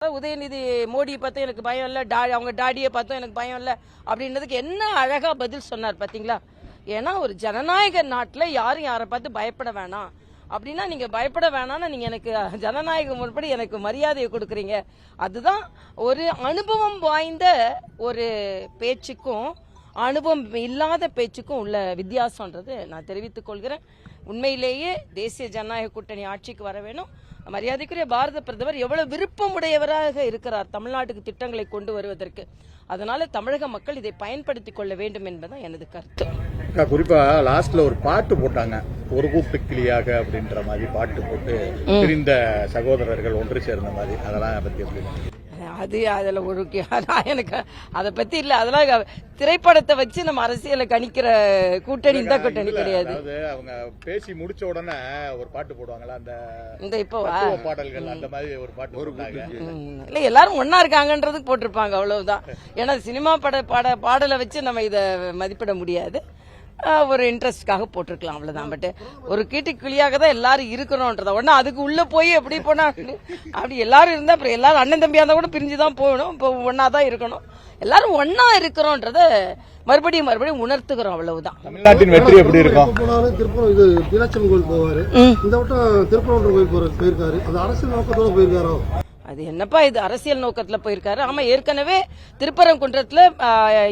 உதயநிதி மோடியை பார்த்தா எனக்கு பயம் இல்லை, அவங்க டாடியை பார்த்தா எனக்கு பயம் இல்லை அப்படின்றதுக்கு என்ன அழகா பதில் சொன்னார் பாத்தீங்களா? ஏன்னா ஒரு ஜனநாயக நாட்டில் யாரும் யாரை பார்த்து பயப்பட வேணாம் அப்படின்னா, நீங்க பயப்பட வேணாம்னா நீங்க எனக்கு ஜனநாயகம் முன்படி எனக்கு மரியாதையை கொடுக்குறீங்க. அதுதான் ஒரு அனுபவம் வாய்ந்த ஒரு பேச்சுக்கும் அனுபவம் இல்லாத பேச்சுக்கும் உள்ள வித்தியாசம்ன்றது நான் தெரிவித்துக் கொள்கிறேன். உண்மையிலேயே தேசிய ஜனநாயக கூட்டணி ஆட்சிக்கு வர வேணும். மரியாதைக்குரிய பாரத பிரதமர் எவ்வளவு விருப்பமுடையவராக இருக்கிறார் தமிழ்நாட்டுக்கு திட்டங்களை கொண்டு வருவதற்கு. அதனால தமிழக மக்கள் இதை பயன்படுத்திக் கொள்ள வேண்டும் என்பதுதான் எனது கருத்து. குறிப்பா லாஸ்ட்ல ஒரு பாட்டு போட்டாங்க, ஒரு கூட்டு கிளியாக அப்படின்ற மாதிரி பாட்டு போட்டு பிரிந்த சகோதரர்கள் ஒன்று சேர்ந்த மாதிரி, அதெல்லாம் பத்தி எப்படி? அதுல ஒரு எனக்கு அதை பத்தி இல்ல. அதெல்லாம் திரைப்படத்தை வச்சு நம்ம அரசியலை கணிக்கிற கூட்டணி இந்த கூட்டணி கிடையாது. அவங்க பேசி முடிச்ச உடனே ஒரு பாட்டு போடுவாங்களா, அந்த இப்போ பாடல்கள் அந்த மாதிரி ஒரு பாட்டு போட்டாங்க. இல்ல எல்லாரும் ஒன்னா இருக்காங்கன்றதுக்கு போட்டிருப்பாங்க, அவ்வளவுதான். ஏன்னா சினிமா பாடலை வச்சு நம்ம இதை மதிப்பிட முடியாது. ஒரு இன்ட்ரெஸ்ட்காக போட்டிருக்கலாம், அவ்வளவுதான். பட் ஒரு கிளியாக தான் எல்லாரும் இருக்கணும்ன்றத ஒண்ணு அதுக்கு உள்ள போய் எப்படி போனா அப்படி எல்லாரும் இருந்தா அப்புறம் எல்லாரும் அண்ணன் தம்பியா இருந்தா கூட பிரிஞ்சுதான் போகணும். இப்போ ஒன்னாதான் இருக்கணும், எல்லாரும் ஒன்னா இருக்கிறோன்றத மறுபடியும் உணர்த்துக்கிறோம், அவ்வளவுதான். தமிழ்நாட்டின் வெற்றி எப்படி இருக்கும்? திருப்பூர் இது மீனாட்சி கோயில் போவாரு, இந்த வட்டம் திருப்பூர் கோயில் போயிருக்காரு. அது அரசியல் நோக்கத்தோட போயிருக்காரோ? அது என்னப்பா இது அரசியல் நோக்கத்துல போயிருக்காரு? ஆமா, ஏற்கனவே திருப்பரங்குன்றத்துல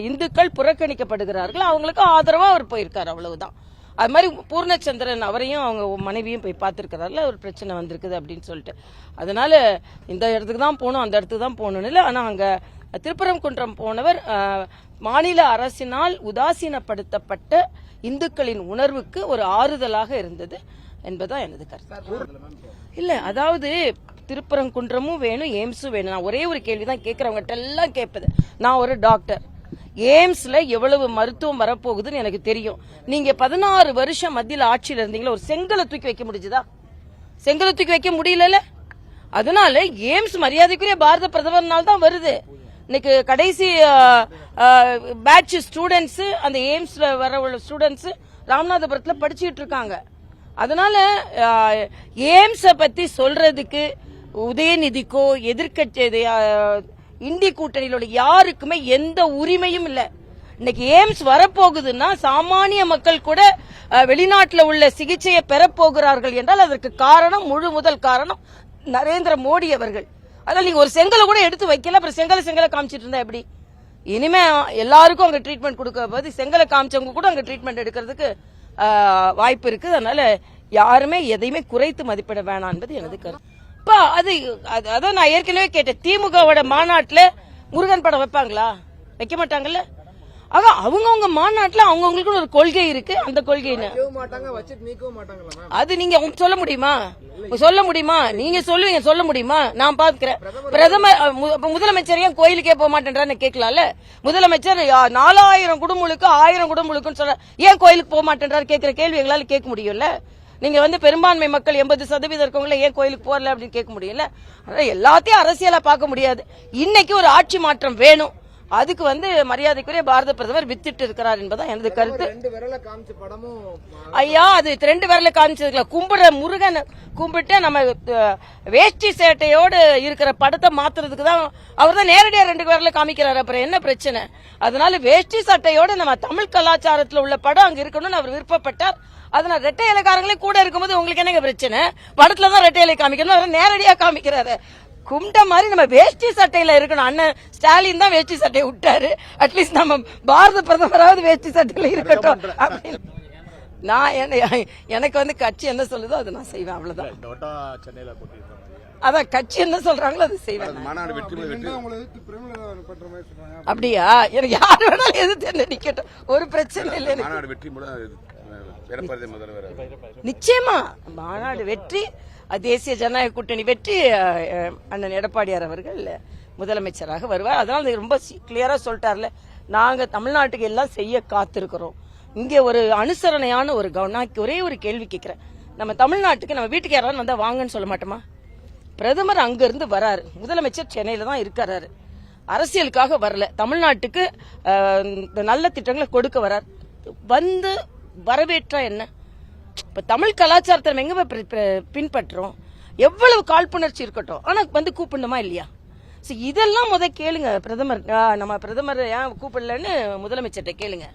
இந்துக்கள் புறக்கணிக்கப்படுகிறார்கள், அவங்களுக்கு ஆதரவா அவர் போயிருக்காரு, அவ்வளவுதான். அது மாதிரி பூர்ணச்சந்திரன் அவரையும் அவங்க மனைவியும் போய் பார்த்திருக்கிறாருல, ஒரு பிரச்சனை வந்திருக்குது அப்படின்னு சொல்லிட்டு. அதனால இந்த இடத்துக்கு தான் போகணும் அந்த இடத்துக்கு தான் போகணும்னு இல்லை. ஆனா அங்க திருப்பரங்குன்றம் போனவர் மாநில அரசினால் உதாசீனப்படுத்தப்பட்ட இந்துக்களின் உணர்வுக்கு ஒரு ஆறுதலாக இருந்தது என்பதுதான் எனது கருத்து. இல்ல, அதாவது திருப்பரங்குன்றமும் வேணும், எய்ம்ஸும் வேணும். நான் ஒரே ஒரு கேள்விதான் கேட்கறவங்க எல்லாம் கேட்பது. நான் ஒரு டாக்டர், எய்ம்ஸ்ல எவ்வளவு மருத்துவம் வரப்போகுதுன்னு எனக்கு தெரியும். நீங்க 16 வருஷம் மத்தியில் ஆட்சியில் இருந்தீங்களா, ஒரு செங்கலை தூக்கி வைக்க முடிஞ்சுதா? செங்கலை தூக்கி வைக்க முடியல. அதனால எய்ம்ஸ் மரியாதைக்குரிய பாரத பிரதமர்னால தான் வருது. இன்னைக்கு கடைசி பேட்ச் ஸ்டூடெண்ட்ஸ் அந்த எய்ம்ஸ்ல வர உள்ள ஸ்டூடெண்ட்ஸ் ராமநாதபுரத்துல படிச்சுட்டு இருக்காங்க. அதனால எய்ம்ஸ பத்தி சொல்றதுக்கு உதயநிதிக்கோ எதிர்கட்சி இந்தி கூட்டணியில யாருக்குமே எந்த உரிமையும் இல்ல. இன்னைக்கு எய்ம்ஸ் வரப்போகுதுன்னா சாமானிய மக்கள் கூட வெளிநாட்டுல உள்ள சிகிச்சையை பெறப்போகிறார்கள் என்றால் அதற்கு காரணம், முழு முதல் காரணம் நரேந்திர மோடி அவர்கள். அதனால நீங்க ஒரு செங்கலை கூட எடுத்து வைக்கல, அப்புறம் செங்கலை காமிச்சிட்டு இருந்தா எப்படி? இனிமே எல்லாருக்கும் அங்க ட்ரீட்மெண்ட் கொடுக்க போது செங்கலை காமிச்சவங்க கூட அங்க ட்ரீட்மெண்ட் எடுக்கிறதுக்கு வாய்ப்பு இருக்கு. அதனால யாருமே எதையுமே குறைத்து மதிப்பிட வேணாம் என்பது எனது கருத்து. அதான் நான் ஏற்கனவே கேட்டேன், திமுகவோட மாநாட்டுல முருகன் படம் வைப்பாங்களா? வைக்க மாட்டாங்கல்ல. ஆக அவங்கவுங்க மாநாட்டுல அவங்கவுங்களுக்கு ஒரு கொள்கை இருக்கு, அந்த கொள்கை அது நீங்க சொல்ல முடியுமா? நீங்க சொல்லுவீங்க, சொல்ல முடியுமா? நான் பாக்குறேன். பிரதமர் முதலமைச்சர் ஏன் கோயிலுக்கே போக மாட்டேன்றான்னு கேட்கலாம்ல. முதலமைச்சர் 4000 குடும்பங்களுக்கு 1000 குடும்பங்களுக்குன்னு சொல்ற, ஏன் கோயிலுக்கு போக மாட்டேன்றாரு கேட்கிற கேள்வி எங்களால கேட்க முடியும்ல. நீங்க பெரும்பான்மை மக்கள் 80% இருக்கவங்கள ஏன் கோயிலுக்கு போறல அப்படின்னு கேட்க முடியல. எல்லாத்தையும் அரசியலா பார்க்க முடியாது. இன்னைக்கு ஒரு ஆட்சி மாற்றம் வேணும், அதுக்கு மரியாதைக்குரிய பாரத பிரதமர் வித்திட்டு இருக்கிறார் என்பதான் எனது கருத்து. ஐயா, அது 2 விரல காமிச்சதுல கும்பிடுற முருகன் கும்பிட்டு நம்ம வேஷ்டி சேட்டையோடு இருக்கிற படத்தை மாத்துறதுக்கு தான் அவர் தான் நேரடியா 2 விரல காமிக்கிறாரு. அப்புறம் என்ன பிரச்சனை? அதனால வேஷ்டி சட்டையோட நம்ம தமிழ் கலாச்சாரத்தில் உள்ள படம் அங்க இருக்கணும்னு அவர் விருப்பப்பட்டார். அதனால ரெட்டை இலைக்காரங்களே கூட இருக்கும்போது உங்களுக்கு என்னங்க பிரச்சனை? படத்துலதான் ரெட்டை இலை காமிக்கணும், அவர் நேரடியா காமிக்கிறாரு. கும்பிட்ட மாதிரி நம்ம வேஷ்டி சட்டையில இருக்கணும். அண்ணன் ஸ்டாலின் தான் வேஷ்டி சட்டையை விட்டாரு, அட்லீஸ்ட் நம்ம பாரத பிரதமராவது வேஷ்டி சட்டையில இருக்கட்டும் அப்படின்னு. நான் எனக்கு கட்சி என்ன சொல்லுதோ அதை நான் செய்வேன், அவ்வளவுதான். அதான் கட்சி என்ன சொல்றாங்களோ அதை செய்வேன். அப்படியா? எனக்கு யார் வேணாலும் எது நிக்கட்டும், ஒரு பிரச்சனை இல்லை. நிச்சயமா மாநாடு வெற்றி, தேசிய ஜனநாயக கூட்டணி வெற்றி, அண்ணன் எடப்பாடியார் அவர்கள் முதலமைச்சராக வருவார். அதனால ரொம்ப கிளியரா சொல்லிட்டார்ல, நாங்க தமிழ்நாட்டுக்கு எல்லாம் செய்ய காத்திருக்கிறோம். இங்க ஒரு அனுசரணையான ஒரு நான் ஒரே ஒரு கேள்வி கேட்கிறேன். நம்ம தமிழ்நாட்டுக்கு நம்ம வீட்டுக்கு யாராவது வந்தா வாங்கன்னு சொல்ல மாட்டோமா? பிரதமர் அங்க இருந்து வராரு, முதலமைச்சர் சென்னையில தான் இருக்காரு, அரசியலுக்காக வரல, தமிழ்நாட்டுக்கு நல்ல திட்டங்களை கொடுக்க வரார். வரவேற்றா என்ன? இப்ப தமிழ் கலாச்சாரத்தை எங்க பின்பற்றோம்? எவ்வளவு காழ்ப்புணர்ச்சி இருக்கட்டும், ஆனா கூப்பிடணுமா இல்லையா? இதெல்லாம் கேளுங்க பிரதமர் நம்ம பிரதமர் ஏன் கூப்பிடலன்னு முதலமைச்சர்கிட்ட கேளுங்க.